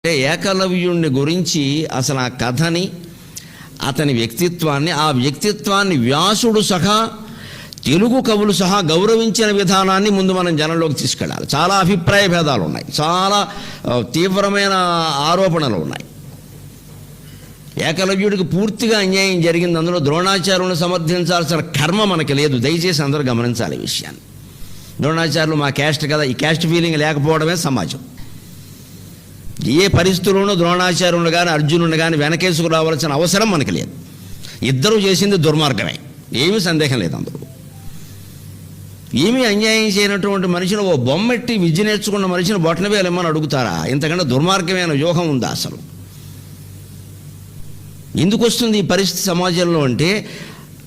ఏకలవ్యుణ్ణి గురించి అసలు ఆ కథని, అతని వ్యక్తిత్వాన్ని, ఆ వ్యక్తిత్వాన్ని వ్యాసుడు సహా తెలుగు కవులు సహా గౌరవించిన విధానాన్ని ముందు మనం జనంలోకి తీసుకెళ్ళాలి. చాలా అభిప్రాయ భేదాలు ఉన్నాయి, చాలా తీవ్రమైన ఆరోపణలు ఉన్నాయి. ఏకలవ్యుడికి పూర్తిగా అన్యాయం జరిగింది. అందులో ద్రోణాచార్యులను సమర్థించాల్సిన కర్మ మనకి లేదు. దయచేసి అందరూ గమనించాలి ఈ విషయాన్ని. ద్రోణాచార్యులు మా క్యాస్ట్ కదా, ఈ క్యాస్ట్ ఫీలింగ్ లేకపోవడమే సమాజం. ఏ పరిస్థితుల్లోనూ ద్రోణాచార్యులు కానీ అర్జునుడిని కానీ వెనకేసుకు రావాల్సిన అవసరం మనకి లేదు. ఇద్దరూ చేసింది దుర్మార్గమే, ఏమీ సందేహం లేదు. అందులో ఏమీ అన్యాయం చేయనటువంటి మనిషిని, ఓ బొమ్మెట్టి విద్య నేర్చుకున్న మనిషిని బొట్టన వేలేమని అడుగుతారా? ఇంతకంటే దుర్మార్గమైన వ్యూహం ఉందా అసలు? ఎందుకు వస్తుంది ఈ పరిస్థితి సమాజంలో అంటే,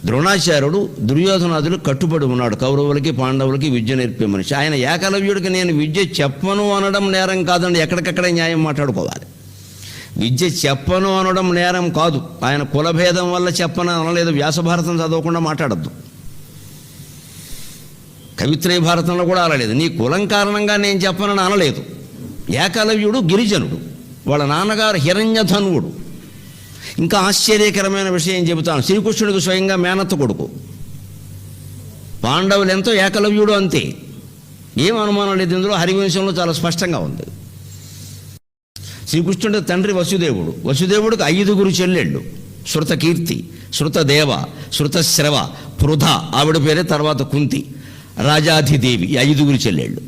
ద్రోణాచార్యుడు దుర్యోధనాదులు కట్టుబడి ఉన్నాడు. కౌరవులకి పాండవులకి విద్య నేర్పే మనిషి. ఆయన ఏకలవ్యుడికి నేను విద్య చెప్పను అనడం నేరం కాదండి, ఎక్కడికక్కడే న్యాయం మాట్లాడుకోవాలి. విద్య చెప్పను అనడం నేరం కాదు. ఆయన కులభేదం వల్ల చెప్పను అనలేదు. వ్యాసభారతం చదవకుండా మాట్లాడద్దు. కవిత్రయ భారతంలో కూడా అనలేదు. నీ కులం కారణంగా నేను చెప్పనని అనలేదు. ఏకలవ్యుడు గిరిజనుడు, వాళ్ళ నాన్నగారు హిరణ్యధనువుడు. ఇంకా ఆశ్చర్యకరమైన విషయం చెబుతాను. శ్రీకృష్ణుడికి స్వయంగా మేనత్త కొడుకు. పాండవులు ఎంతో, ఏకలవ్యుడు అంతే. ఏం అనుమానం లేదు ఇందులో. హరివంశంలో చాలా స్పష్టంగా ఉంది. శ్రీకృష్ణుడి తండ్రి వసుదేవుడు. వసుదేవుడికి 5 చెల్లెళ్ళు: శృతకీర్తి, శృతదేవ, శృతశ్రవ, పృథ, ఆవిడ పేరే, తర్వాత కుంతి, రాజాధిదేవి. ఈ 5 చెల్లెళ్ళు.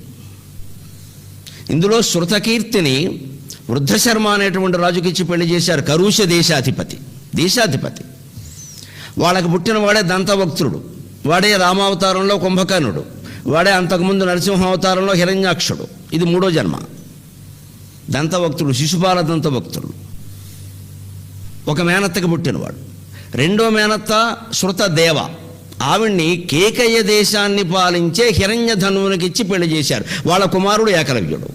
ఇందులో శృతకీర్తిని వృద్ధశర్మ అనేటువంటి రాజుకిచ్చి పెళ్లి చేశారు. కరుష దేశాధిపతి. వాళ్ళకి పుట్టిన వాడే దంతవక్త్రుడు, వాడే రామావతారంలో కుంభకర్ణుడు, వాడే అంతకుముందు నరసింహావతారంలో హిరణ్యాక్షుడు. ఇది 3వ జన్మ. దంతవక్త్రుడు, శిశుపాల దంతవక్త్రుడు ఒక మేనత్తకి పుట్టినవాడు. 2వ మేనత్త శృతదేవ. ఆవిడ్ని కేకయ్య దేశాన్ని పాలించే హిరణ్యధనువునికిచ్చి పెళ్లి చేశారు. వాళ్ళ కుమారుడు ఏకలవ్యుడు.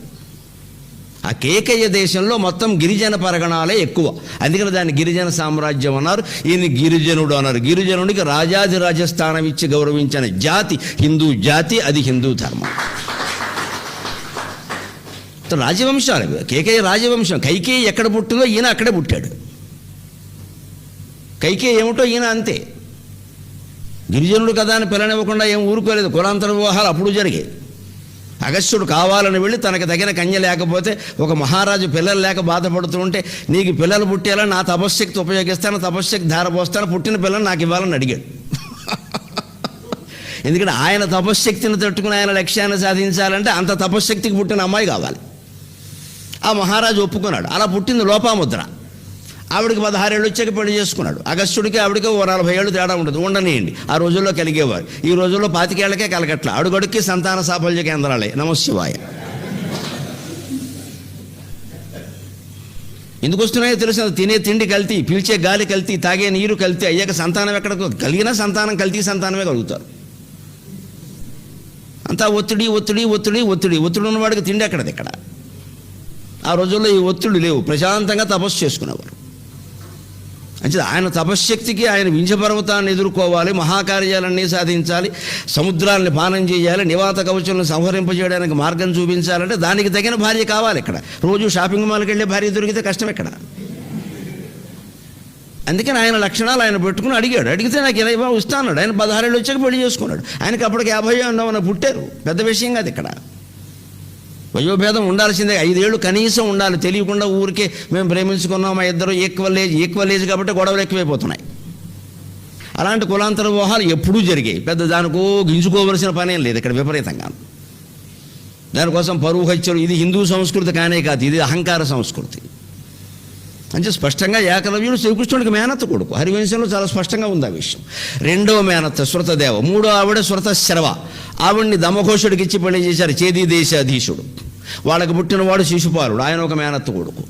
ఆ కేకయ్య దేశంలో మొత్తం గిరిజన పరగణాలే ఎక్కువ, అందుకని దాన్ని గిరిజన సామ్రాజ్యం అన్నారు. ఈయన గిరిజనుడు అన్నారు. గిరిజనుడికి రాజాధిరాజ స్థానం ఇచ్చి గౌరవించిన జాతి హిందూ జాతి, అది హిందూ ధర్మం. రాజవంశాలు. కేకయ్య రాజవంశం. కైకేయి ఎక్కడ పుట్టిందో ఈయన అక్కడే పుట్టాడు. కైకేయి ఏమిటో ఈయన అంతే. గిరిజనుడు కదా అని పిల్లనివ్వకుండా ఏం ఊరుకోలేదు. కులాంతర వివాహాలు అప్పుడు జరిగాయి. అగస్త్యుడు కావాలని వెళ్ళి తనకు తగిన కన్య లేకపోతే, ఒక మహారాజు పిల్లలు లేక బాధపడుతూ ఉంటే, నీకు పిల్లలు పుట్టేలా నా తపశ్శక్తి ఉపయోగిస్తాను, తపశ్శక్తి ధారపోస్తాను, పుట్టిన పిల్లలు నాకు ఇవ్వాలని అడిగాడు. ఎందుకంటే ఆయన తపశ్శక్తిని తట్టుకుని ఆయన లక్ష్యాన్ని సాధించాలంటే అంత తపశ్శక్తికి పుట్టిన అమ్మాయి కావాలి. ఆ మహారాజు ఒప్పుకున్నాడు. అలా పుట్టింది లోపాముద్ర. ఆవిడికి 16 ఏళ్ళు వచ్చాక పెళ్లి చేసుకున్నాడు. అగస్త్యుడికి ఆవిడికి 40 ఏళ్ళు తేడా ఉంటుంది. ఉండనియండి, ఆ రోజుల్లో కలిగేవారు. ఈ రోజుల్లో 25 ఏళ్లకే కలగట్ల. అడుగడుక్కి సంతాన సాఫల్య కేంద్రాలే. నమశివాయ. ఎందుకు వస్తున్నాయో తెలుసు. తినే తిండి కల్తీ, పీల్చే గాలి కల్తీ, తాగే నీరు కల్తీ. అయ్యాక సంతానం ఎక్కడ కలిగినా సంతానం కల్తీ సంతానమే కలుగుతారు. అంతా ఒత్తిడి ఉన్నవాడికి తిండి ఎక్కడది ఇక్కడ. ఆ రోజుల్లో ఈ ఒత్తిడి లేవు. ప్రశాంతంగా తపస్సు చేసుకునేవారు. అంటే ఆయన తపశ్శక్తికి ఆయన వింధ్యపర్వతాన్ని ఎదుర్కోవాలి, మహాకార్యాలన్నీ సాధించాలి, సముద్రాలని పానం చేయాలి, నివాత కవచాలను సంహరింపజేయడానికి మార్గం చూపించాలంటే దానికి తగిన భార్య కావాలి. ఇక్కడ రోజు షాపింగ్ మాల్కి వెళ్ళే భార్య దొరికితే కష్టం ఎక్కడ. అందుకని ఆయన లక్షణాలు ఆయన పెట్టుకుని అడిగాడు. అడిగితే నాకు 20 ఇస్తా అన్నాడు. ఆయన 16 ఏళ్ళు వచ్చాక పెళ్లి చేసుకున్నాడు. ఆయనకి అప్పటికి 50 అన్న పుట్టారు. పెద్ద విషయం కాదు ఇక్కడ. వయోభేదం ఉండాల్సిందే. 5 ఏళ్ళు కనీసం ఉండాలి. తెలియకుండా ఊరికే మేము ప్రేమించుకున్నాం, మా ఇద్దరు ఈక్వల్ ఏజ్ కాబట్టి గొడవలు ఎక్కువైపోతున్నాయి. అలాంటి కులాంతర వివాహాలు ఎప్పుడూ జరిగాయి. పెద్ద దానికో గింజుకోవలసిన పనేం లేదు ఇక్కడ. విపరీతంగా దానికోసం పరువు హత్యలు. ఇది హిందూ సంస్కృతి కానే కాదు, ఇది అహంకార సంస్కృతి. అంటే స్పష్టంగా ఏకలవ్యుడు శ్రీకృష్ణుడికి మేనత్త కొడుకు. హరివంశంలో చాలా స్పష్టంగా ఉంది ఆ విషయం. 2వ మేనత్త శృతదేవ. 3వ ఆవిడ శృతశ్రవ. ఆవిడ్ని దమఘోషుడికి ఇచ్చి పెళ్లి చేశారు. చేదీ దేశాధీశుడు. వాళ్ళకి పుట్టినవాడు శిశుపాలుడు. ఆయన ఒక మేనత్త కొడుకు.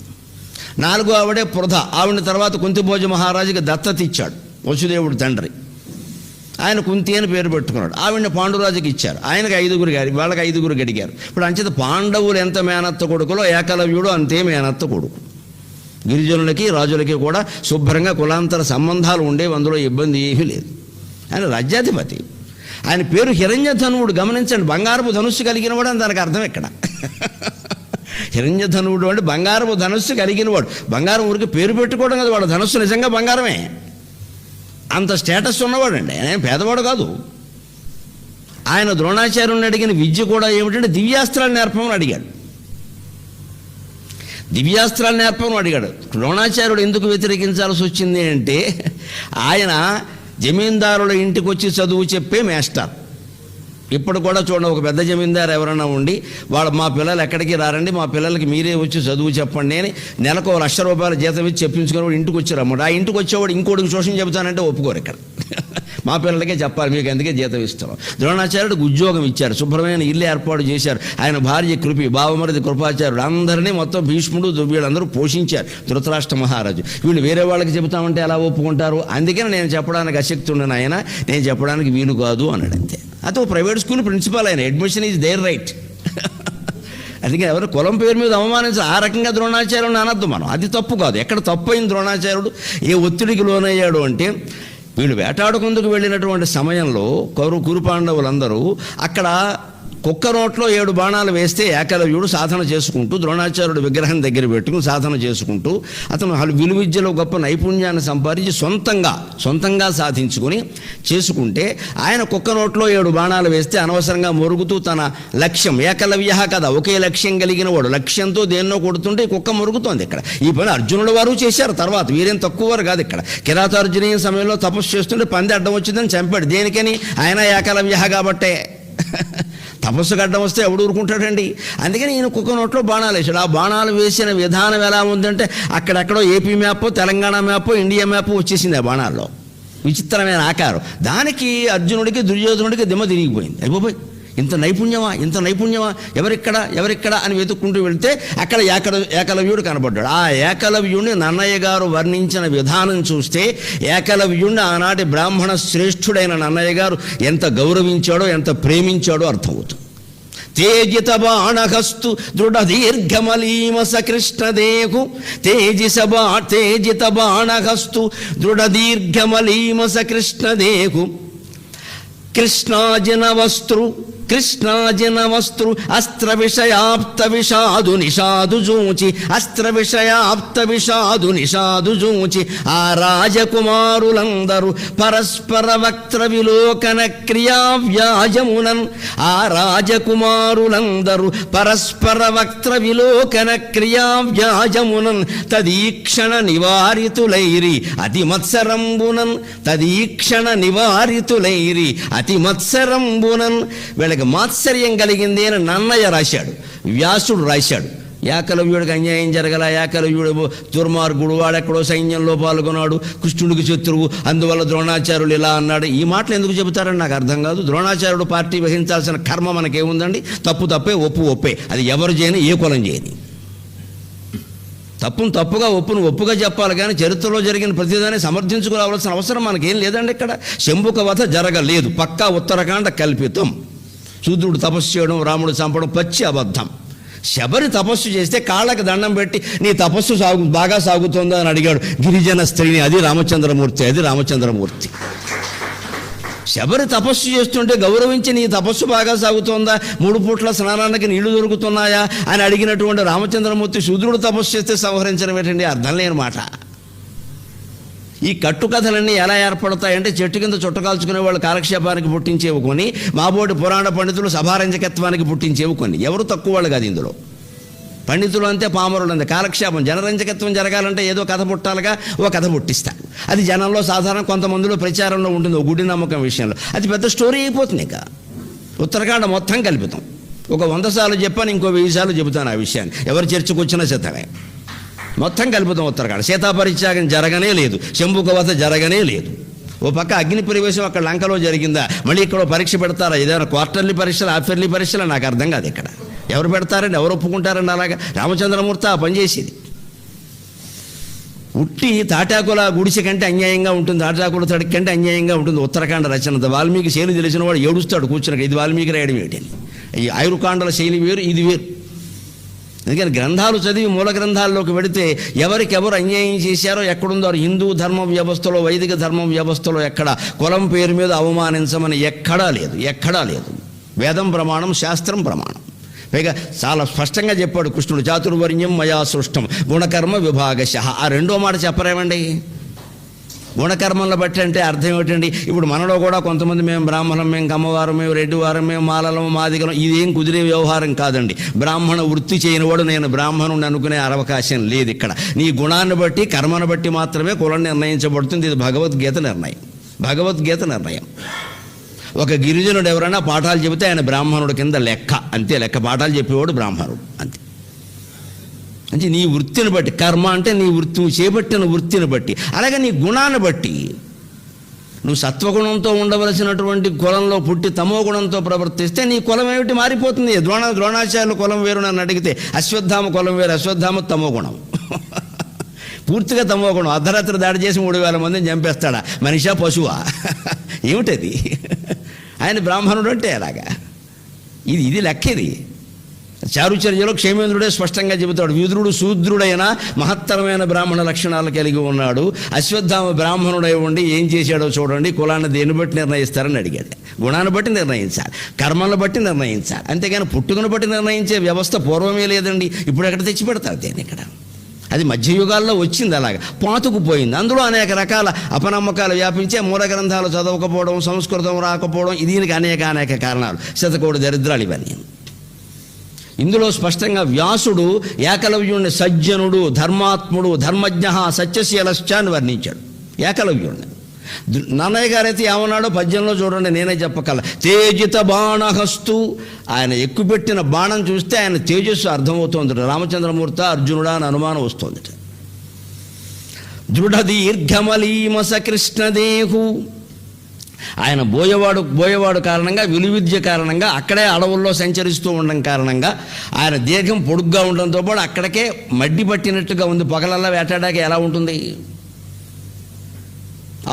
4వ ఆవిడే పృథ. ఆవిడని తర్వాత కుంతిభోజ మహారాజుకి దత్తత ఇచ్చాడు వసుదేవుడు తండ్రి. ఆయన కుంతి అని పేరు పెట్టుకున్నాడు. ఆవిడని పాండురాజుకి ఇచ్చారు. ఆయనకి 5 వాళ్ళకి 5 గడిగారు. ఇప్పుడు అంచేత పాండవులు ఎంత మేనత్త కొడుకులో ఏకలవ్యుడు అంతే మేనత్త కొడుకు. గిరిజనులకి రాజులకి కూడా శుభ్రంగా కులాంతర సంబంధాలు ఉండేవి. అందులో ఇబ్బంది ఏమీ లేదు. ఆయన రాజ్యాధిపతి. ఆయన పేరు హిరణ్యధనువుడు. గమనించండి, బంగారపు ధనుస్సు కలిగిన వాడు అని దానికి అర్థం ఎక్కడ. హిరణ్యధనుడు అంటే బంగారపు ధనస్సు కలిగిన వాడు. బంగారం ఊరికి పేరు పెట్టుకోవడం కదా, వాడు ధనస్సు నిజంగా బంగారమే. అంత స్టేటస్ ఉన్నవాడండి, ఆయన పేదవాడు కాదు. ఆయన ద్రోణాచార్యుని అడిగిన విద్య కూడా ఏమిటంటే దివ్యాస్త్రాలు నేర్పమని అడిగాడు. దివ్యాస్త్రాలు నేర్పమని అడిగాడు. ద్రోణాచార్యుడు ఎందుకు వ్యతిరేకించాల్సి వచ్చింది అంటే ఆయన జమీందారుల ఇంటికి వచ్చి చదువు చెప్పే మేస్టర్. ఇప్పుడు కూడా చూడండి, ఒక పెద్ద జమీందారు ఎవరైనా ఉండి మా పిల్లలు ఎక్కడికి రారండి, మా పిల్లలకి మీరే వచ్చి చదువు చెప్పండి అని నెలకు ₹1,00,000 జీతం ఇచ్చి చెప్పించుకుని ఇంటికి వచ్చారన్నమాట. ఆ ఇంటికి వచ్చేవాడు ఇంకోటికి ట్యూషన్ చెబుతానంటే ఒప్పుకోరు. ఇక్కడ మా పిల్లలకే చెప్పాలి, మీకు ఎందుకే జీతం ఇస్తాం. ద్రోణాచార్యుడికి ఉద్యోగం ఇచ్చారు, శుభ్రమైన ఇల్లు ఏర్పాటు చేశారు. ఆయన భార్య కృపి, బావమరిది కృపాచార్యుడు, అందరినీ మొత్తం భీష్ముడు వీళ్ళందరూ పోషించారు. ధృతరాష్ట్ర మహారాజు. వీళ్ళు వేరే వాళ్ళకి చెబుతామంటే ఎలా ఒప్పుకుంటారు? అందుకని నేను చెప్పడానికి అశక్తి ఉండను, ఆయన నేను చెప్పడానికి వీలు కాదు అన్నాడు. అంతే. అతను ప్రైవేట్ స్కూల్ ప్రిన్సిపాల్, ఆయన అడ్మిషన్ ఈజ్ దేర్ రైట్. అందుకని ఎవరు కులం పేరు మీద అవమానించారు. ఆ రకంగా ద్రోణాచార్యుడిని అనద్దు మనం, అది తప్పు కాదు. ఎక్కడ తప్పు అయింది ద్రోణాచార్యుడు, ఏ ఒత్తిడికి లోనయ్యాడు అంటే వీళ్ళు వేటాడుకుందుకు వెళ్ళినటువంటి సమయంలో కురు పాండవులందరూ అక్కడ కుక్క నోట్లో 7 బాణాలు వేస్తే ఏకలవ్యుడు సాధన చేసుకుంటూ ద్రోణాచార్యుడు విగ్రహం దగ్గర పెట్టుకుని సాధన చేసుకుంటూ అతను విలువిద్యలో గొప్ప నైపుణ్యాన్ని సంపాదించి సొంతంగా సాధించుకుని చేసుకుంటే ఆయన కుక్క నోట్లో 7 బాణాలు వేస్తే అనవసరంగా మొరుగుతూ తన లక్ష్యం, ఏకలవ్య కదా ఒకే లక్ష్యం కలిగిన వాడు, లక్ష్యంతో దేన్నో కొడుతుంటే కుక్క మొరుగుతోంది. ఇక్కడ ఈ పని అర్జునుడు వారు చేశారు. తర్వాత వీరేం తక్కువ వారు కాదు. ఇక్కడ కిరాతార్జునీయ సమయంలో తపస్సు చేస్తుంటే పంది అడ్డం వచ్చిందని చంపాడు. దేనికని? ఆయన ఏకలవ్య కాబట్టే. తపస్సు గడ్డం వస్తే ఎవడు ఊరుకుంటాడండి? అందుకని ఈయన కుక్క నోట్లో బాణాలు వేసాడు. ఆ బాణాలు వేసిన విధానం ఎలా ఉందంటే అక్కడెక్కడో AP map, Telangana map, India map వచ్చేసింది ఆ బాణాల్లో. విచిత్రమైన ఆకారం. దానికి అర్జునుడికి దుర్యోధనుడికి దిమ్మ తిరిగిపోయింది. అయిపోయి ఇంత నైపుణ్యమా ఎవరిక్కడ అని వెతుక్కుంటూ వెళ్తే అక్కడ ఏకలవ్యుడు కనబడ్డాడు. ఆ ఏకలవ్యుడిని నన్నయ్య గారు వర్ణించిన విధానం చూస్తే ఏకలవ్యుడిని ఆనాటి బ్రాహ్మణ శ్రేష్ఠుడైన నన్నయ్య గారు ఎంత గౌరవించాడో, ఎంత ప్రేమించాడో అర్థమవుతుంది. తేజిత బాణహస్తు దృఢ దీర్ఘమలీమస కృష్ణదేహు తేజిత బాణహస్తు దృఢ దీర్ఘమలీమస కృష్ణదేహు కృష్ణాజన వస్త్రు అస్త్ర విషయాప్త విషాదు నిషాదు జూచి ఆ రాజకుమారులందరూ పరస్పర వక్త్ర విలోకన క్రియా వ్యాజమునన్ తదీక్షణ నివారితులైరి అతి మత్సరంబునన్ వీళ్ళకి మాత్సర్యం కలిగింది అని నన్నయ్య రాశాడు, వ్యాసుడు రాశాడు. ఏకలవ్యుడికి అన్యాయం జరగల, ఏకలవ్యుడు దుర్మార్గుడు, వాడెక్కడో సైన్యంలో పాల్గొన్నాడు, కృష్ణుడికి శత్రువు, అందువల్ల ద్రోణాచార్యులు ఇలా అన్నాడు. ఈ మాటలు ఎందుకు చెబుతారని నాకు అర్థం కాదు. ద్రోణాచార్యుడు పార్టీ వహించాల్సిన కర్మ మనకేముందండి? తప్పు తప్పే, ఒప్పు ఒప్పే. అది ఎవరు చేయని, ఏ కులం చేయని. తప్పును తప్పుగా, ఒప్పును ఒప్పుగా చెప్పాలి కానీ చరిత్రలో జరిగిన ప్రతిదాన్ని సమర్థించుకోవాల్సిన అవసరం మనకేం లేదండి. ఇక్కడ శంభుక వధ జరగలేదు, పక్కా ఉత్తరాఖండ కల్పితం. శూద్రుడు తపస్సు చేయడం, రాముడు చంపడం పచ్చి అబద్ధం. శబరి తపస్సు చేస్తే కాళ్ళకి దండం పెట్టి నీ తపస్సు బాగా సాగుతుందా అని అడిగాడు గిరిజన స్త్రీని. అది రామచంద్రమూర్తి. శబరి తపస్సు చేస్తుంటే గౌరవించి నీ తపస్సు బాగా సాగుతోందా, 3 పూట్ల స్నానానికి నీళ్లు దొరుకుతున్నాయా అని అడిగినటువంటి రామచంద్రమూర్తి శూద్రుడు తపస్సు చేస్తే సంహరించడం ఏంటండి? అర్థం లేని మాట. ఈ కట్టుకథలన్నీ ఎలా ఏర్పడతాయంటే చెట్టు కింద చుట్టకాల్చుకునే వాళ్ళు కాలక్షేపానికి పుట్టించేవి కొన్ని, మాబోటి పురాణ పండితులు సభారంజకత్వానికి పుట్టించేవి కొన్ని. ఎవరు తక్కువ వాళ్ళు కాదు ఇందులో. పండితులు అంతే, పామరులు అంతే. కాలక్షేపం జనరంజకత్వం జరగాలంటే ఏదో కథ పుట్టాలిగా, ఓ కథ పుట్టిస్తారు. అది జనంలో సాధారణ కొంతమందిలో ప్రచారంలో ఉంటుంది, ఓ గుడి నమ్మకం విషయంలో. అది పెద్ద స్టోరీ అయిపోతుంది. ఇక ఉత్తరాఖండ మొత్తం కల్పితం. ఒక 100 సార్లు చెప్పాను, ఇంకో 1000 సార్లు చెబుతాను ఆ విషయాన్ని. ఎవరు చర్చకు వచ్చినా సిద్ధమే. మొత్తం కల్పితం ఉత్తరాఖండ. సీతాపరిత్యాగం జరగనే లేదు, శంభుక వధ జరగనే లేదు. ఓ పక్క అగ్ని ప్రవేశం అక్కడ లంకలో జరిగిందా, మళ్ళీ ఇక్కడ పరీక్ష పెడతారా? ఏదైనా క్వార్టర్లీ పరీక్షలు, హాఫ్ఇయర్లీ పరీక్షలు? నాకు అర్థం కాదు. ఇక్కడ ఎవరు పెడతారండి, ఎవరు ఒప్పుకుంటారండి? అలాగా రామచంద్రమూర్తి ఆ పనిచేసేది. ఉట్టి తాటాకుల గుడిసె కంటే అన్యాయంగా ఉంటుంది, తాటాకుల తడికి కంటే అన్యాయంగా ఉంటుంది ఉత్తరాఖండ రచన. వాల్మీకి శైలి తెలిసిన వాడు ఏడుస్తాడు కూర్చున్నాక, ఇది వాల్మీకి రాయడం ఏంటని. ఈ ఆయుర్కాండల శైలి వేరు, ఇది వేరు. అందుకని గ్రంథాలు చదివి మూల గ్రంథాల్లోకి వెడితే ఎవరికెవరు అన్యాయం చేశారో ఎక్కడుందో, హిందూ ధర్మ వ్యవస్థలో, వైదిక ధర్మం వ్యవస్థలో ఎక్కడ కులం పేరు మీద అవమానించమని ఎక్కడా లేదు. వేదం ప్రమాణం, శాస్త్రం ప్రమాణం. పైగా చాలా స్పష్టంగా చెప్పాడు కృష్ణుడు, చాతుర్వర్ణ్యం మయా సృష్టం గుణకర్మ విభాగశః. ఆ రెండో మాట చెప్పరేమండి? గుణకర్మలను బట్టి అంటే అర్థం ఏమిటండి? ఇప్పుడు మనలో కూడా కొంతమంది మేము బ్రాహ్మణం, మేము కమ్మవారం, మేము రెడ్డివారం, మేము మాలలం, మాదిగలం, ఇదేం కుదిరే వ్యవహారం కాదండి. బ్రాహ్మణ వృత్తి చేయనివాడు నేను బ్రాహ్మణుని అనుకునే అవకాశం లేదు ఇక్కడ. నీ గుణాన్ని బట్టి, కర్మను బట్టి మాత్రమే కులం నిర్ణయించబడుతుంది. ఇది భగవద్గీత నిర్ణయం, భగవద్గీత నిర్ణయం. ఒక గిరిజనుడు ఎవరైనా పాఠాలు చెబితే ఆయన బ్రాహ్మణుడు కింద లెక్క, అంతే లెక్క. పాఠాలు చెప్పేవాడు బ్రాహ్మణుడు, అంతే. అంటే నీ వృత్తిని బట్టి, కర్మ అంటే నీ వృత్తి, నువ్వు చేపట్టిన వృత్తిని బట్టి. అలాగే నీ గుణాన్ని బట్టి, నువ్వు సత్వగుణంతో ఉండవలసినటువంటి కులంలో పుట్టి తమో గుణంతో ప్రవర్తిస్తే నీ కులం ఏమిటి మారిపోతుంది. ద్రోణాచార్యుల కులం వేరు నన్ను అడిగితే, అశ్వత్థామ కులం వేరు. అశ్వత్థామ తమో గుణం, పూర్తిగా తమో గుణం. అర్ధరాత్రి దాడి చేసి 3000 మందిని చంపేస్తాడా? మనిషా పశువా? ఏమిటది? ఆయన బ్రాహ్మణుడు అంటే ఎలాగా? ఇది లెక్క. ఇది చారుచర్యలో క్షేమేంద్రుడే స్పష్టంగా చెబుతాడు. విదురుడు శూద్రుడైన మహత్తరమైన బ్రాహ్మణ లక్షణాలు కలిగి ఉన్నాడు. అశ్వత్థామ బ్రాహ్మణుడై ఉండి ఏం చేశాడో చూడండి. కులాన్ని దేన్ని బట్టి నిర్ణయిస్తారని అడిగాడు. గుణాన్ని బట్టి నిర్ణయించాలి, కర్మలను బట్టి నిర్ణయించాలి. అంతేగాని పుట్టుకను బట్టి నిర్ణయించే వ్యవస్థ పూర్వమే లేదండి. ఇప్పుడు ఎక్కడ తెచ్చి పెడతారు దేని? ఇక్కడ అది మధ్యయుగాల్లో వచ్చింది, అలాగా పాతుకుపోయింది. అందులో అనేక రకాల అపనమ్మకాలు వ్యాపించే, మూల గ్రంథాలు చదవకపోవడం, సంస్కృతం రాకపోవడం, దీనికి అనేక కారణాలు, శతకోటి దరిద్రాలు ఇవన్నీ. ఇందులో స్పష్టంగా వ్యాసుడు ఏకలవ్యుణ్ణి సజ్జనుడు, ధర్మాత్ముడు, ధర్మజ్ఞ, సత్యశీలశ్చ అని వర్ణించాడు ఏకలవ్యుణ్ణి. నన్నయ్య గారైతే ఏమన్నాడో పద్యంలో చూడండి, నేనే చెప్పగల. తేజిత బాణహస్తు, ఆయన ఎక్కుపెట్టిన బాణం చూస్తే ఆయన తేజస్సు అర్థమవుతోంది. రామచంద్రమూర్తి అర్జునుడా అని అనుమానం వస్తుంది. దృఢ దీర్ఘమలీమస కృష్ణదేహు, ఆయన బోయవాడు కారణంగా, విలువిద్య కారణంగా, అక్కడే అడవుల్లో సంచరిస్తూ ఉండడం కారణంగా ఆయన దేహం పొడుగ్గా ఉండడంతో పాటు అక్కడికే మడ్డి పట్టినట్టుగా ఉంది. పగలల్లా వేటాడాక ఎలా ఉంటుంది?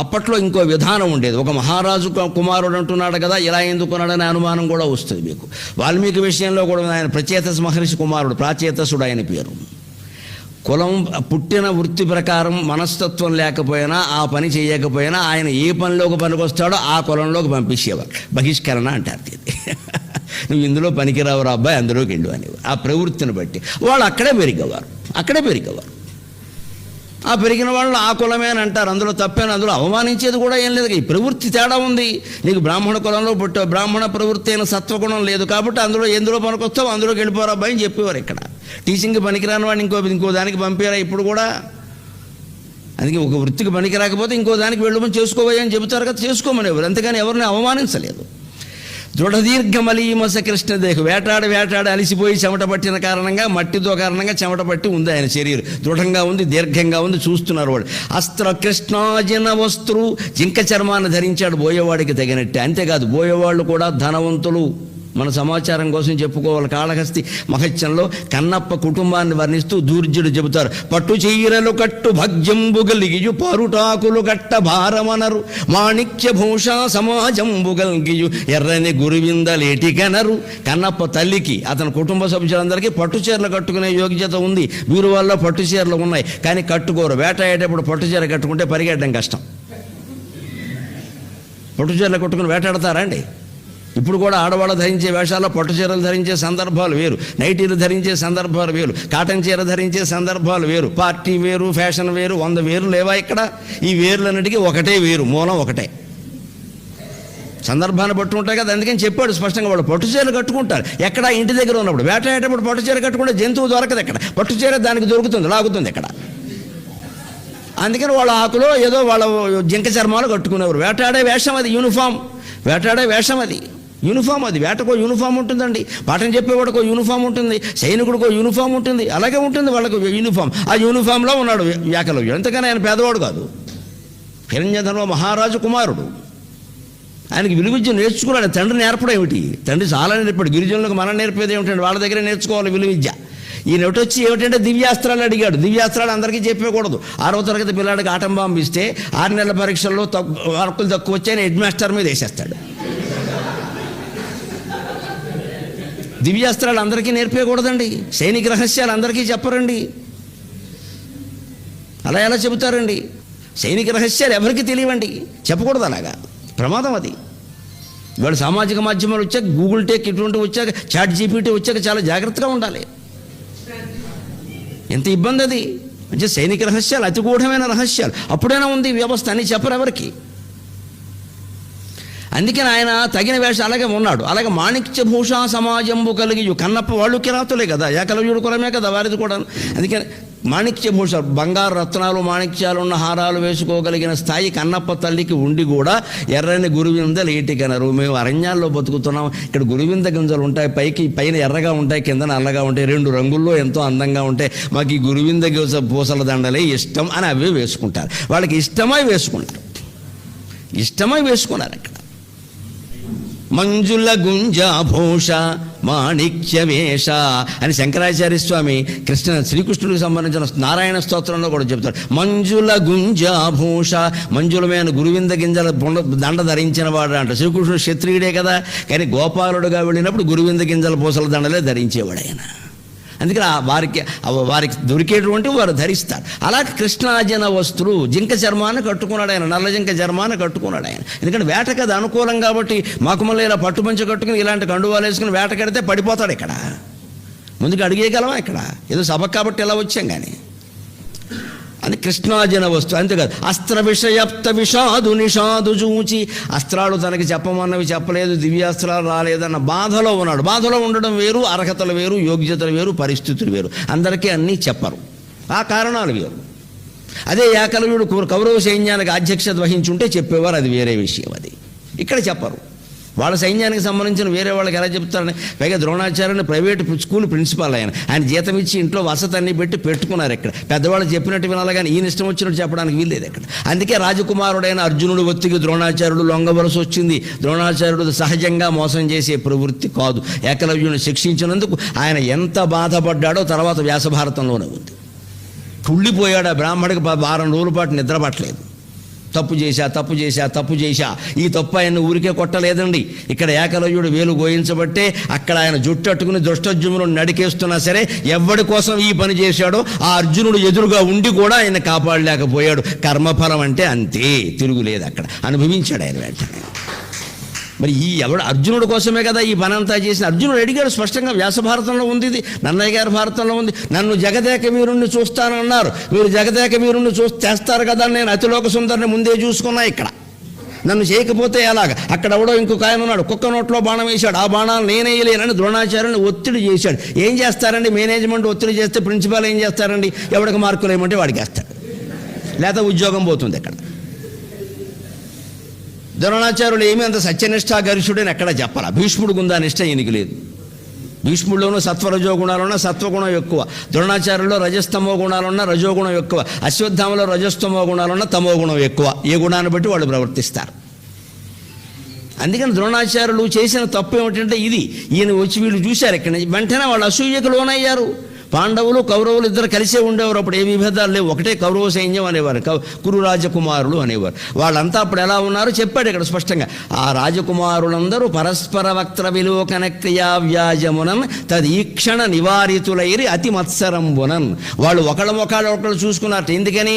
అప్పట్లో ఇంకో విధానం ఉండేది. ఒక మహారాజు కుమారుడు అంటున్నాడు కదా, ఇలా ఎందుకున్నాడనే అనుమానం కూడా వస్తుంది మీకు. వాల్మీకి విషయంలో కూడా ఆయన ప్రచేతస మహర్షి కుమారుడు, ప్రాచేతసుడు ఆయన పేరు. కులం, పుట్టిన వృత్తి ప్రకారం మనస్తత్వం లేకపోయినా, ఆ పని చేయకపోయినా ఆయన ఏ పనిలోకి పనికొస్తాడో ఆ కులంలోకి పంపించేవారు. బహిష్కరణ అంటారు ఇది. నువ్వు ఇందులో పనికిరావురా అబ్బాయి, అందులోకి వెళ్ళు అనేవారు. ఆ ప్రవృత్తిని బట్టి వాళ్ళు అక్కడే పెరిగేవారు. ఆ పెరిగిన వాళ్ళు ఆ కులమే అని అంటారు. అందులో తప్పేనా? అందులో అవమానించేది కూడా ఏం లేదు. ఈ ప్రవృత్తి తేడా ఉంది. నీకు బ్రాహ్మణ కులంలో పుట్టావు, బ్రాహ్మణ ప్రవృత్తి అయిన సత్వగుణం లేదు కాబట్టి ఎందులో పనికొస్తావు అందులోకి వెళ్ళిపోరా అబ్బాయి అని చెప్పేవారు. ఇక్కడ టీచింగ్కి పనికిరాని వాడిని ఇంకో దానికి పంపారా ఇప్పుడు కూడా? అందుకే ఒక వృత్తికి పనికి రాకపోతే ఇంకో దానికి వెళ్ళమని చేసుకోబోయే అని చెబుతారు కదా, చేసుకోమనేవారు. అంతేగాని ఎవరిని అవమానించలేదు. దృఢదీర్ఘమలీమస కృష్ణదేహు, వేటాడి అలిసిపోయి చెమట పట్టిన కారణంగా, మట్టితో కారణంగా చెమట పట్టి ఉంది ఆయన శరీరం. దృఢంగా ఉంది, దీర్ఘంగా ఉంది, చూస్తున్నారు వాళ్ళు. అస్త్ర కృష్ణాజన వస్త్రు, జింక చర్మాన్ని ధరించాడు బోయేవాడికి తగినట్టే. అంతేకాదు బోయేవాళ్ళు కూడా ధనవంతులు. మన సమాచారం కోసం చెప్పుకోవాలి. కాళహస్తి మహత్యంలో కన్నప్ప కుటుంబాన్ని వర్ణిస్తూ దూర్జుడు చెబుతారు. పట్టు చీరలు కట్టు భగ్జంబుగలిగియు, పారుటాకులు కట్ట భారమనరు, మాణిక్య భూషా సమాజంబుగలిగియు, ఎర్రని గురువిందలేటికనరు. కన్నప్ప తల్లికి, అతని కుటుంబ సభ్యులందరికీ పట్టు చీరలు కట్టుకునే యోగ్యత ఉంది. వీరు వల్ల పట్టు చీరలు ఉన్నాయి, కానీ కట్టుకోరు. వేటాడేటప్పుడు పట్టు చీర కట్టుకుంటే పరిగెట్టడం కష్టం. పట్టు చీరలు కట్టుకుని వేటాడతారా అండి? ఇప్పుడు కూడా ఆడవాళ్ళు ధరించే వేషాల్లో పట్టు చీరలు ధరించే సందర్భాలు వేరు, నైటీలు ధరించే సందర్భాలు వేరు, కాటన్ చీర ధరించే సందర్భాలు వేరు, పార్టీ వేరు, ఫ్యాషన్ వేరు, 100 వేరు లేవా ఇక్కడ? ఈ వేర్లన్నిటికీ ఒకటే వేరు, మూలం ఒకటే. సందర్భాన్ని బట్టి ఉంటాయి కదా. అందుకని చెప్పాడు స్పష్టంగా, వాళ్ళు పట్టు చీరలు కట్టుకుంటారు. ఎక్కడ? ఇంటి దగ్గర ఉన్నప్పుడు. వేటాడేటప్పుడు పట్టు చీర కట్టుకుంటే జంతువు దొరకదు. ఎక్కడ పట్టు చీర దానికి దొరుకుతుంది, లాగుతుంది ఇక్కడ. అందుకని వాళ్ళ ఆకులో ఏదో వాళ్ళ జింక చర్మాలు కట్టుకునేవారు. వేటాడే వేషం అది, యూనిఫామ్. వేటాడే వేషం అది, యూనిఫామ్. అది వేటకో యూనిఫామ్ ఉంటుందండి, పాఠం చెప్పేవాడికో యూనిఫామ్ ఉంటుంది, సైనికుడికో యూనిఫామ్ ఉంటుంది, అలాగే ఉంటుంది వాళ్ళకు యూనిఫామ్. ఆ యూనిఫామ్లో ఉన్నాడు ఏకలవ్యుడు. అంతకని ఆయన పేదవాడు కాదు, హిరణ్యధనువు మహారాజు కుమారుడు. ఆయనకి విలువిద్య నేర్చుకున్నాడు. తండ్రి నేర్పడం ఏమిటి? తండ్రి చాలా నేర్పాడు. గిరిజనులకు మనం నేర్పేది ఏమిటంటే వాళ్ళ దగ్గరే నేర్చుకోవాలి విలువిద్య. ఈయన వచ్చి ఏమిటంటే దివ్యాస్త్రాలు అడిగాడు. దివ్యాస్త్రాలు అందరికీ చెప్పకూడదు. 6వ తరగతి పిల్లాడికి ఆటం బాంబు ఇస్తే 6 నెలల పరీక్షల్లో మార్కులు తక్కువ వచ్చి ఆయన హెడ్ మాస్టర్ మీద వేసేస్తాడు. దివ్యాస్త్రాలు అందరికీ నేర్పేయకూడదండి. సైనిక రహస్యాలు అందరికీ చెప్పరండి. అలా ఎలా చెబుతారండి? సైనిక రహస్యాలు ఎవరికి తెలియవండి, చెప్పకూడదు. అలాగా ప్రమాదం అది. ఇవాళ సామాజిక మాధ్యమాలు వచ్చాక, గూగుల్ టేక్ ఇటువంటి వచ్చాక, చాట్ జీపీటీ వచ్చాక చాలా జాగ్రత్తగా ఉండాలి. ఎంత ఇబ్బంది అది. అంటే సైనిక రహస్యాలు, అతి గూఢమైన రహస్యాలు. అప్పుడైనా ఉంది వ్యవస్థ అని చెప్పరు ఎవరికి. అందుకని ఆయన తగిన వేషం అలాగే ఉన్నాడు. అలాగే మాణిక్య భూషా సమాజంబు కలిగి, కన్నప్ప వాళ్ళు కిరాతులే కదా, ఏకలవ్యుడు కులమే కదా వారిది కూడా. అందుకని మాణిక్య భూష, బంగారు రత్నాలు మాణిక్యాలు ఉన్న హారాలు వేసుకోగలిగిన స్థాయి కన్నప్ప తల్లికి ఉండి కూడా ఎర్రని గురువిందలు ఏటికనరు. మేము అరణ్యాల్లో బతుకుతున్నాం, ఇక్కడ గురువింద గింజలు ఉంటాయి, పైన ఎర్రగా ఉంటాయి, కింద నల్లగా ఉంటాయి, 2 రంగుల్లో ఎంతో అందంగా ఉంటాయి, మాకు ఈ గురువింద పూసల దండలే ఇష్టం అని అవే వేసుకుంటారు. వాళ్ళకి ఇష్టమై వేసుకుంటారు, ఇష్టమై వేసుకున్నారు. అక్కడ మంజుల గుంజాభూష మాణిక్య వేష అని శంకరాచార్య స్వామి శ్రీకృష్ణుడికి సంబంధించిన నారాయణ స్తోత్రంలో కూడా చెప్తారు. మంజుల గుంజాభూష, మంజులమైన గురువింద గింజల దండ ధరించిన వాడు అంట. శ్రీకృష్ణుడు క్షత్రియుడే కదా, కానీ గోపాలుడుగా వెళ్ళినప్పుడు గురువింద గింజల పూసల దండలే ధరించేవాడు ఆయన. అందుకని వారికి దొరికేటువంటి వారు ధరిస్తారు. అలాగే కృష్ణాజన వస్తువులు, జింక చర్మాన్ని కట్టుకున్నాడు ఆయన, నల్ల జింక చర్మాన్ని కట్టుకున్నాడు ఆయన. ఎందుకంటే వేటకి అది అనుకూలం కాబట్టి. మాకు మళ్ళీ ఇలా పట్టుమంచి కట్టుకుని ఇలాంటి కండువాలు వేసుకుని వేటకెడితే పడిపోతాడు. ఇక్కడ ముందుకు అడిగేయగలమా? ఇక్కడ ఏదో సభ కాబట్టి ఇలా వచ్చాం కానీ. అది కృష్ణాజన వస్తువు. అంతేకాదు అస్త్ర విషయప్త విషాదు నిషాదు చూచి, అస్త్రాలు తనకి చెప్పమన్నవి చెప్పలేదు, దివ్యాస్త్రాలు రాలేదన్న బాధలో ఉన్నాడు. బాధలో ఉండడం వేరు, అర్హతలు వేరు, యోగ్యతలు వేరు, పరిస్థితులు వేరు. అందరికీ అన్నీ చెప్పరు, ఆ కారణాలు వేరు. అదే ఏకలవ్యుడు కౌరవ సైన్యానికి అధ్యక్షత వహించుంటే చెప్పేవారు, అది వేరే విషయం. అది ఇక్కడ చెప్పరు. వాళ్ళ సైన్యానికి సంబంధించిన వేరే వాళ్ళకి ఎలా చెప్తారని. పైగా ద్రోణాచార్యుని ప్రైవేట్ స్కూల్ ప్రిన్సిపాల్ ఆయన జీతం ఇచ్చి ఇంట్లో వసతి అన్ని పెట్టుకున్నారు. ఇక్కడ పెద్దవాళ్ళు చెప్పినట్టు వినాలి కానీ ఈయన ఇష్టం వచ్చినట్టు చెప్పడానికి వీల్లేదు ఇక్కడ. అందుకే రాజకుమారుడైన అర్జునుడు ఒత్తికి ద్రోణాచార్యుడు లొంగవలసి వచ్చింది. ద్రోణాచార్యుడు సహజంగా మోసం చేసే ప్రవృత్తి కాదు. ఏకలవ్యుని శిక్షించినందుకు ఆయన ఎంత బాధపడ్డాడో తర్వాత వ్యాసభారతంలోనే ఉంది. కుళ్ళిపోయాడు ఆ బ్రాహ్మడికి. 10 రోజుల పాటు నిద్ర పట్టలేదు. తప్పు చేశా. ఈ తప్పు ఆయన ఊరికే కొట్టలేదండి. ఇక్కడ ఏకలవ్యుడు వేలు గోయించబట్టే అక్కడ ఆయన జుట్టట్టుకుని దుష్టజుమ్మును నడికేస్తున్నా సరే ఎవడి కోసం ఈ పని చేశాడో ఆ అర్జునుడు ఎదురుగా ఉండి కూడా ఆయన కాపాడలేకపోయాడు. కర్మఫలం అంటే అంతే, తిరుగులేదు. అక్కడ అనుభవించాడు ఆయన వెంటనే. మరి ఎవడు అర్జునుడి కోసమే కదా ఈ పనంతా చేసిన. అర్జునుడు అడిగాడు స్పష్టంగా, వ్యాసభారతంలో ఉంది, ఇది నన్నయ్య గారి భారతంలో ఉంది. నన్ను జగదేక వీరుణ్ణి చూస్తానన్నారు, మీరు జగదేక వీరుణ్ణి చేస్తారు కదా, నేను అతిలోక సుందరిని ముందే చూసుకున్నా. ఇక్కడ నన్ను చేయకపోతే ఎలాగ? అక్కడ ఎవడో ఇంకొక ఆయన ఉన్నాడు, కుక్క నోట్లో బాణం వేశాడు, ఆ బాణాలు నేనేయలేనని ద్రోణాచార్యుని ఒత్తిడి చేశాడు. ఏం చేస్తారండి? మేనేజ్మెంట్ ఒత్తిడి చేస్తే ప్రిన్సిపాల్ ఏం చేస్తారండి? ఎవడికి మార్కులు ఏమంటే వాడికి వేస్తాడు, లేదా ఉద్యోగం పోతుంది. ఇక్కడ ద్రోణాచార్యుడు ఏమీ అంత సత్యనిష్టాగరిషుడని ఎక్కడ చెప్పాల. భీష్ముడికి ఉందా నిష్ట? ఈయనకి లేదు. భీష్ముడిలోనూ సత్వరజో గుణాలున్నా సత్వగుణం ఎక్కువ, ద్రోణాచార్యుల్లో రజస్తమో గుణాలున్నా రజోగుణం ఎక్కువ, అశ్వత్థామలో రజస్తమో గుణాలున్నా తమో గుణం ఎక్కువ. ఏ గుణాన్ని బట్టి వాళ్ళు ప్రవర్తిస్తారు. అందుకని ద్రోణాచార్యులు చేసిన తప్పు ఏమిటంటే ఇది. ఈయన వచ్చి వీళ్ళు చూశారు ఇక్కడ, వెంటనే వాళ్ళు అసూయకు లోనయ్యారు. పాండవులు కౌరవులు ఇద్దరు కలిసే ఉండేవారు. అప్పుడు ఏ విభేదాలు లేవు, ఒకటే కౌరవ సైన్యం అనేవారు, కురు రాజకుమారులు అనేవారు. వాళ్ళంతా అప్పుడు ఎలా ఉన్నారో చెప్పాడు ఇక్కడ స్పష్టంగా. ఆ రాజకుమారులందరూ పరస్పర వక్త్ర విలోకన క్రియా వ్యాజమునన్ తదీక్షణ నివారితులైరి అతి మత్సరంబునన్. వాళ్ళు ఒకళ్ళు చూసుకున్నారు. ఎందుకని?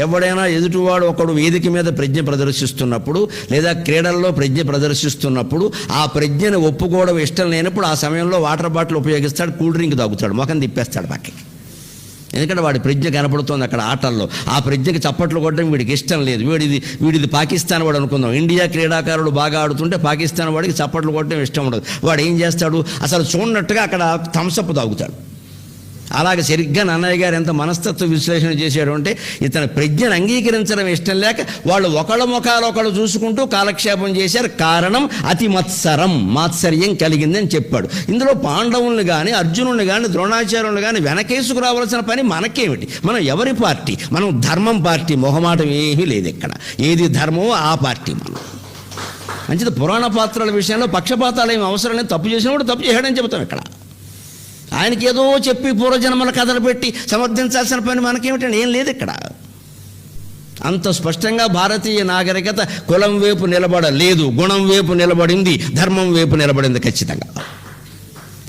ఎవడైనా ఎదుటివాడు ఒకడు వేదిక మీద ప్రజ్ఞ ప్రదర్శిస్తున్నప్పుడు లేదా క్రీడల్లో ప్రజ్ఞ ప్రదర్శిస్తున్నప్పుడు ఆ ప్రజ్ఞను ఒప్పుకోవడం ఇష్టం లేనప్పుడు ఆ సమయంలో వాటర్ బాటిల్ ఉపయోగిస్తాడు, కూల్ డ్రింక్ తాగుతాడు, ముఖం తిప్పేస్తాడు పక్కకి. ఎందుకంటే వాడి ప్రజ్ఞ కనపడుతోంది అక్కడ ఆటల్లో. ఆ ప్రజ్ఞకి చప్పట్లు కొట్టడం వీడికి ఇష్టం లేదు. వీడిది పాకిస్తాన్ వాడు అనుకుందాం. ఇండియా క్రీడాకారుడు బాగా ఆడుతుంటే పాకిస్తాన్ వాడికి చప్పట్లు కొట్టడం ఇష్టం ఉండదు. వాడు ఏం చేస్తాడు? అసలు చూడనట్టుగా అక్కడ థమ్సప్ తాగుతాడు. అలాగే సరిగ్గా నన్నయ్య గారు ఎంత మనస్తత్వ విశ్లేషణ చేశాడు అంటే, ఇతని ప్రజ్ఞను అంగీకరించడం ఇష్టం లేక వాళ్ళు ఒకళ్ళ ముఖాలు ఒకళ్ళు చూసుకుంటూ కాలక్షేపం చేశారు. కారణం అతి మాత్సర్యం కలిగిందని చెప్పాడు. ఇందులో పాండవుల్ని కానీ అర్జునుడిని కానీ ద్రోణాచార్యుల్ని కానీ వెనకేసుకు రావాల్సిన పని మనకేమిటి? మనం ఎవరి పార్టీ? మనం ధర్మం పార్టీ. మొహమాటం ఏమీ లేదు ఇక్కడ. ఏది ధర్మమో ఆ పార్టీ మనం. మంచిది. పురాణ పాత్రల విషయంలో పక్షపాతాలు ఏమి అవసరం లేదు. తప్పు చేసినప్పుడు తప్పు చేయడని చెబుతాం ఇక్కడ. ఆయనకి ఏదో చెప్పి పూర్వజన్మల కథలు పెట్టి సమర్థించాల్సిన పని మనకేమిటండి? ఏం లేదు ఇక్కడ. అంత స్పష్టంగా భారతీయ నాగరికత కులం వైపు నిలబడలేదు, గుణం వైపు నిలబడింది, ధర్మం వైపు నిలబడింది ఖచ్చితంగా.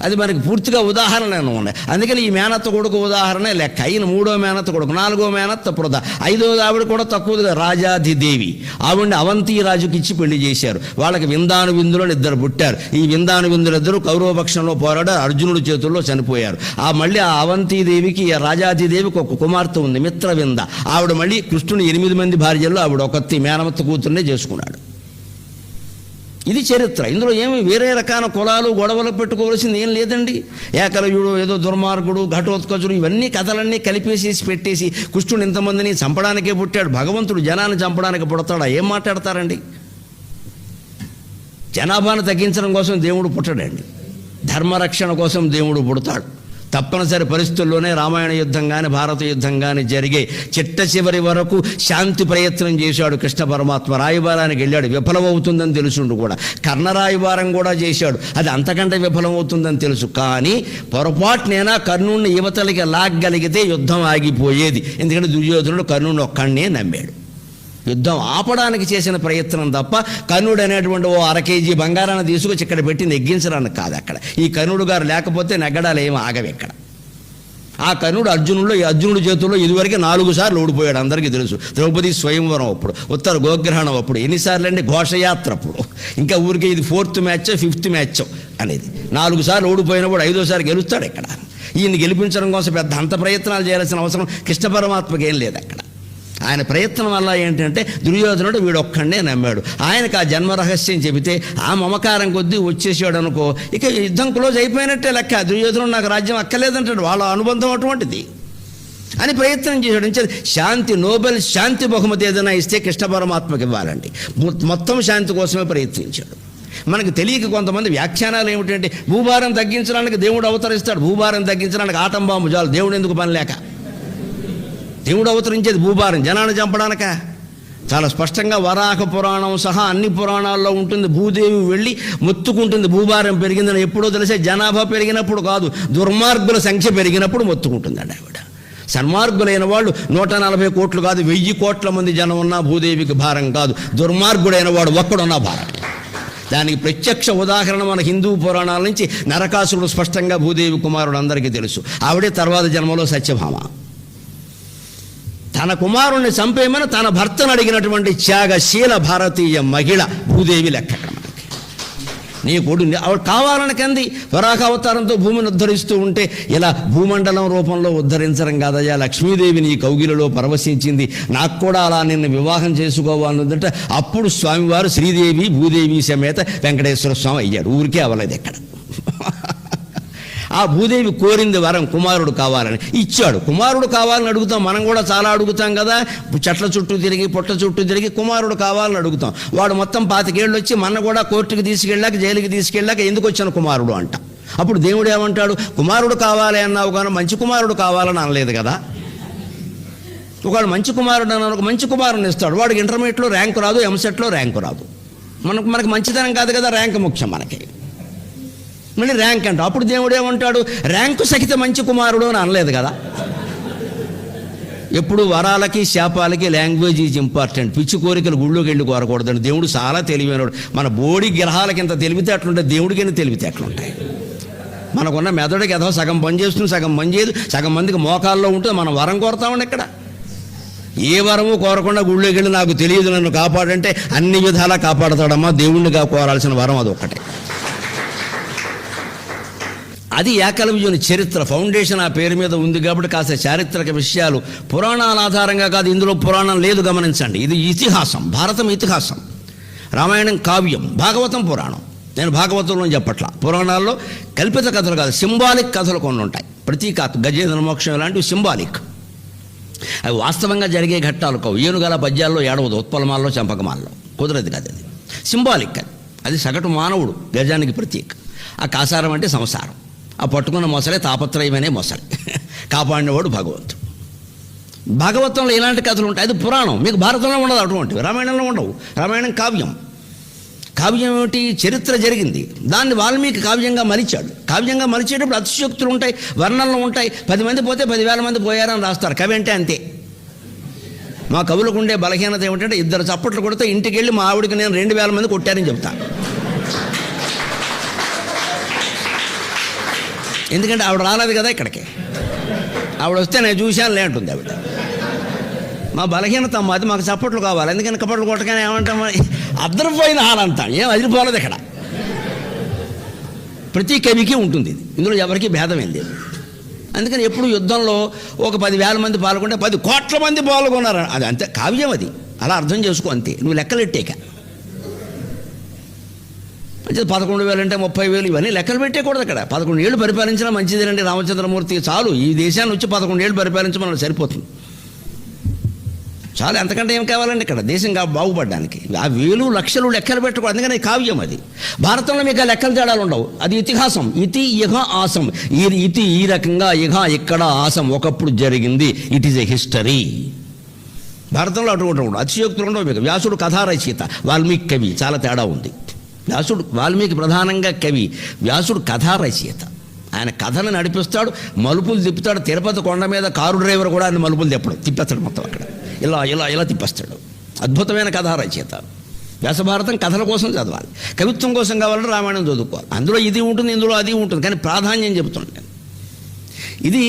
అది మనకి పూర్తిగా ఉదాహరణలు ఉన్నాయి. అందుకని ఈ మేనత్త కొడుకు ఉదాహరణే లెక్క. అయిన 3వ మేనత్త కొడుకు, 4వ మేనత్త పృథ, 5వ ఆవిడ కూడా తక్కువగా రాజాధిదేవి. ఆవిడని అవంతి రాజుకి ఇచ్చి పెళ్లి చేశారు. వాళ్ళకి విందాను విందులో 2 పుట్టారు. ఈ విందాను విందులిద్దరూ కౌరవ పక్షంలో పోరాడారు, అర్జునుడి చేతుల్లో చనిపోయారు. మళ్ళీ ఆ అవంతిదేవికి, రాజాధిదేవికి ఒక కుమార్తె ఉంది, మిత్రవింద. ఆవిడ మళ్ళీ కృష్ణుని 8 మంది భార్యల్లో ఆవిడ ఒకత్తి మేనమత్త కూతుర్నే చేసుకున్నాడు. ఇది చరిత్ర. ఇందులో ఏమి వేరే రకాల కులాలు గొడవలు పెట్టుకోవాల్సింది ఏం లేదండి. ఏకలవ్యుడు ఏదో దుర్మార్గుడు, ఘటోత్కచుడు, ఇవన్నీ కథలన్నీ కలిపేసేసి పెట్టేసి కృష్ణుడు ఇంతమందిని చంపడానికే పుట్టాడు, భగవంతుడు జనాన్ని చంపడానికి పుడతాడా? ఏం మాట్లాడతారండి? జనాభాను తగ్గించడం కోసం దేవుడు పుట్టడండి, ధర్మరక్షణ కోసం దేవుడు పుడతాడు. తప్పనిసరి పరిస్థితుల్లోనే రామాయణ యుద్ధం కానీ భారత యుద్ధం కానీ జరిగే. చిట్ట చివరి వరకు శాంతి ప్రయత్నం చేశాడు కృష్ణ పరమాత్మ. రాయబారానికి వెళ్ళాడు, విఫలమవుతుందని తెలుసుండు కూడా. కర్ణరాయబారం కూడా చేశాడు, అది అంతకంటే విఫలమవుతుందని తెలుసు. కానీ పొరపాటునైనా కర్ణుడిని యువతలకి లాగ్గలిగితే యుద్ధం ఆగిపోయేది. ఎందుకంటే దుర్యోధనుడు కర్ణుడిని ఒక్కడనే నమ్మాడు. యుద్ధం ఆపడానికి చేసిన ప్రయత్నం తప్ప కర్ణుడు అనేటువంటి ఓ 1/2 కేజీ బంగారాన్ని తీసుకొచ్చి ఇక్కడ పెట్టి నెగ్గించడానికి కాదు. అక్కడ ఈ కర్ణుడు గారు లేకపోతే నెగ్గడాలు ఏమి ఆగవి ఇక్కడ. ఆ కర్ణుడు అర్జునుడి చేతుల్లో ఇదివరకు 4 సార్లు ఓడిపోయాడు, అందరికీ తెలుసు. ద్రౌపది స్వయంవరం అప్పుడు, ఉత్తర గోగ్రహణం అప్పుడు, ఎన్నిసార్లు అండి ఘోషయాత్ర అప్పుడు. ఇంకా ఊరికి ఇది 4th మ్యాచ్ 5th మ్యాచ్ అనేది. 4 సార్లు ఓడిపోయినప్పుడు 5వసారి గెలుస్తాడు ఇక్కడ. ఈయన గెలిపించడం కోసం పెద్ద అంత ప్రయత్నాలు చేయాల్సిన అవసరం కృష్ణ పరమాత్మకి ఏం లేదు అక్కడ. ఆయన ప్రయత్నం వల్ల ఏంటంటే దుర్యోధనుడు వీడొక్కడే నమ్మాడు. ఆయనకు ఆ జన్మ రహస్యం చెబితే ఆ మమకారం కొద్దీ వచ్చేసాడు అనుకో, ఇక యుద్ధం క్లోజ్ అయిపోయినట్టే లెక్క. దుర్యోధనుడు నాకు రాజ్యం అక్కర్లేదంటాడు, వాళ్ళ అనుబంధం అటువంటిది అని ప్రయత్నం చేశాడు. శాంతి, నోబెల్ శాంతి బహుమతి ఏదైనా ఇస్తే కృష్ణ పరమాత్మకి ఇవ్వాలండి. మొత్తం శాంతి కోసమే ప్రయత్నించాడు. మనకు తెలియక కొంతమంది వ్యాఖ్యానాలు ఏమిటంటే భూభారం తగ్గించడానికి దేవుడు అవతరిస్తాడు, భూభారం తగ్గించడానికి ఆటం బాంబు చాలు, దేవుడు ఎందుకు పని లేక? దేవుడు అవతరించేది భూభారం జనాన్ని చంపడానిక? చాలా స్పష్టంగా వరాహ పురాణం సహా అన్ని పురాణాల్లో ఉంటుంది. భూదేవి వెళ్ళి మొత్తుకుంటుంది భూభారం పెరిగిందని. ఎప్పుడో తెలిసే జనాభా పెరిగినప్పుడు కాదు, దుర్మార్గుల సంఖ్య పెరిగినప్పుడు మొత్తుకుంటుందండి ఆవిడ. సన్మార్గులైన వాళ్ళు 140 కోట్లు కాదు, 1000 కోట్ల మంది జనం ఉన్నా భూదేవికి భారం కాదు. దుర్మార్గుడైన వాడు ఒక్కడున్నా భారం. దానికి ప్రత్యక్ష ఉదాహరణ మన హిందూ పురాణాల నుంచి నరకాసురుడు స్పష్టంగా భూదేవి కుమారుడు అందరికీ తెలుసు. ఆవిడే తర్వాత జన్మలో సత్యభామ. తన కుమారుణ్ణి చంపేయమని తన భర్తను అడిగినటువంటి త్యాగశీల భారతీయ మహిళ భూదేవి లెక్క. నీ కొడుకు ఆవిడ కావాలని కంది. వరాహ అవతారంతో భూమిని ఉద్ధరిస్తూ ఉంటే ఇలా భూమండలం రూపంలో ఉద్ధరించడం కాదయ్యా, లక్ష్మీదేవి నీ కౌగిలిలో పరవశించింది, నాకు కూడా అలా నిన్ను వివాహం చేసుకోవాలనుందంటే అప్పుడు స్వామివారు శ్రీదేవి భూదేవి సమేత వెంకటేశ్వర స్వామి అయ్యాడు. ఊరికే అవ్వలేదు ఎక్కడ. ఆ భూదేవి కోరింది వరం, కుమారుడు కావాలని ఇచ్చాడు. కుమారుడు కావాలని అడుగుతాం, మనం కూడా చాలా అడుగుతాం కదా. చెట్ల చుట్టూ తిరిగి పుట్ల చుట్టూ తిరిగి కుమారుడు కావాలని అడుగుతాం. వాడు మొత్తం 25 ఏళ్ళు వచ్చి మన కూడా కోర్టుకి తీసుకెళ్ళాక జైలుకి తీసుకెళ్ళాక ఎందుకు వచ్చాను కుమారుడు అంట. అప్పుడు దేవుడు ఏమంటాడు? కుమారుడు కావాలి అన్నావు కానీ మంచి కుమారుడు కావాలని అనలేదు కదా. ఒకడు మంచి కుమారుడు అన్న ఒక మంచి కుమారుని ఇస్తాడు. వాడికి ఇంటర్మీడియట్లో ర్యాంకు రాదు, ఎంసెట్లో ర్యాంకు రాదు. మనకి మంచితనం కాదు కదా, ర్యాంక్ ముఖ్యం మనకి. మళ్ళీ ర్యాంక్ అంట. అప్పుడు దేవుడు ఏమంటాడు? ర్యాంకు సహిత మంచి కుమారుడు అని అనలేదు కదా. ఎప్పుడు వరాలకి శాపాలకి లాంగ్వేజ్ ఈజ్ ఇంపార్టెంట్. పిచ్చి కోరికలు గుళ్ళోకి వెళ్ళి కోరకూడదండి. దేవుడు చాలా తెలివైనడు. మన బోడి గ్రహాలకి ఎంత తెలివితేటలుంటాయి, దేవుడికి తెలివితేటలుంటాయి. మనకున్న మెదడుకి ఏదో సగం పని చేస్తుంది, సగం పని చేయదు, సగం మందికి మోకాల్లో ఉంటుంది. మనం వరం కోరుతామండి ఇక్కడ. ఏ వరము కోరకుండా గుళ్ళోకి వెళ్ళి నాకు తెలియదు నన్ను కాపాడంటే అన్ని విధాలా కాపాడతాడమ్మా. దేవుణ్ణిగా కోరాల్సిన వరం అదొక్కటే. అది ఏకలవ్యుని చరిత్ర. ఫౌండేషన్ ఆ పేరు మీద ఉంది కాబట్టి కాస్త చారిత్రక విషయాలు పురాణాల ఆధారంగా కాదు. ఇందులో పురాణం లేదు, గమనించండి. ఇది ఇతిహాసం, భారతం ఇతిహాసం, రామాయణం కావ్యం, భాగవతం పురాణం. నేను భాగవతంలో చెప్పట్లా. పురాణాల్లో కల్పిత కథలు కాదు, సింబాలిక్ కథలు కొన్ని ఉంటాయి. ప్రతీకాత్మక, గజేంద్ర మోక్షం ఇలాంటివి సింబాలిక్. అవి వాస్తవంగా జరిగే ఘట్టాలు కావు. ఏనుగల పద్యాల్లో ఏడవదు, ఉత్పలమాల్లో చంపకమాల్లో కుదరదు కాదు. అది సింబాలిక్. అది సగటు మానవుడు గజానికి ప్రతీక. ఆ కాసారం అంటే సంసారం. ఆ పట్టుకున్న మొసలే తాపత్రయమనే మొసలి, కాపాడినవాడు భగవంతుడు. భాగవతంలో ఇలాంటి కథలు ఉంటాయి. అది పురాణం. మీకు భారతంలో ఉండదు అటువంటివి, రామాయణంలో ఉండవు. రామాయణం కావ్యం. కావ్యం ఏమిటి? చరిత్ర జరిగింది, దాన్ని వాల్మీకి కావ్యంగా మలిచాడు. కావ్యంగా మలిచేటప్పుడు అతిశయోక్తులు ఉంటాయి, వర్ణనలు ఉంటాయి. 10 మంది పోతే 10,000 మంది పోయారని రాస్తారు. కవి అంటే అంతే. మా కవులకు ఉండే బలహీనత ఏమిటంటే 2 చప్పట్లు కొడితే ఇంటికి వెళ్ళి మా ఆవిడికి నేను 2,000 మంది కొట్టారని చెప్తాను. ఎందుకంటే ఆవిడ రాలేదు కదా ఇక్కడికి. ఆవిడ వస్తే నేను చూశానులే అంటుంది ఆవిడ. మా బలహీనత అమ్మ అది, మాకు చప్పట్లు కావాలి. ఎందుకని చప్పట్లు కొట్టగానే ఏమంటాం, అద్దరిపోయిన హాలంటాం. ఏం అదిరిపోలేదు ఇక్కడ. ప్రతి కవికి ఉంటుంది ఇది, ఇందులో ఎవరికి భేదం ఏం లేదు. అందుకని ఎప్పుడు యుద్ధంలో ఒక 10,000 మంది పాల్గొంటే 10 కోట్ల మంది పాల్గొన్నారు, అది అంతే కావ్యం. అది అలా అర్థం చేసుకో అంతే, నువ్వు లెక్కలెట్టేక. అంటే 11,000 అంటే 30,000 ఇవన్నీ లెక్కలు పెట్టేకూడదు అక్కడ. 11 ఏళ్ళు పరిపాలించినా మంచిదేనండి రామచంద్రమూర్తి, చాలు. ఈ దేశాన్ని వచ్చి 11 ఏళ్ళు పరిపాలించమని సరిపోతుంది, చాలు. ఎంతకంటే ఏం కావాలండి ఇక్కడ దేశం బాగుపడడానికి. ఆ వేలు లక్షలు లెక్కలు పెట్టుకోవడం, అందుకని కావ్యం అది. భారతంలో మీకు ఆ లెక్కలు తేడాలు ఉండవు, అది ఇతిహాసం. ఇతి ఇహ ఆసం, ఈ ఇతి ఈ రకంగా, ఇహ ఇక్కడ, ఆసం ఒకప్పుడు జరిగింది. It is a history. భారతంలో అటువంటి ఉండవు, అతిశయోక్తులు ఉండవు మీకు. వ్యాసుడు కథా రచయిత, వాల్మీకి కవి, చాలా తేడా ఉంది. వ్యాసుడు, వాల్మీకి ప్రధానంగా కవి, వ్యాసుడు కథా రచయిత. ఆయన కథను నడిపిస్తాడు, మలుపులు తిప్పుతాడు. తిరుపతి కొండ మీద కారు డ్రైవర్ కూడా ఆయన మలుపులు తిప్పేస్తాడు మొత్తం అక్కడ, ఇలా ఇలా ఇలా తిప్పేస్తాడు. అద్భుతమైన కథా రచయిత. వ్యాసభారతం కథల కోసం చదవాలి, కవిత్వం కోసం కావాలంటే రామాయణం చదువుకోవాలి. అందులో ఇది ఉంటుంది, ఇందులో అది ఉంటుంది, కానీ ప్రాధాన్యం చెబుతుంటాను. ఇది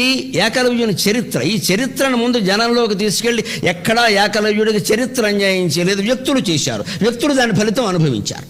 ఏకలవ్యుని చరిత్ర. ఈ చరిత్రను ముందు జనంలోకి తీసుకెళ్ళి, ఎక్కడా ఏకలవ్యుడికి చరిత్ర అన్యాయం చేయలేదు, వ్యక్తులు చేశారు, వ్యక్తులు దాని ఫలితం అనుభవించారు.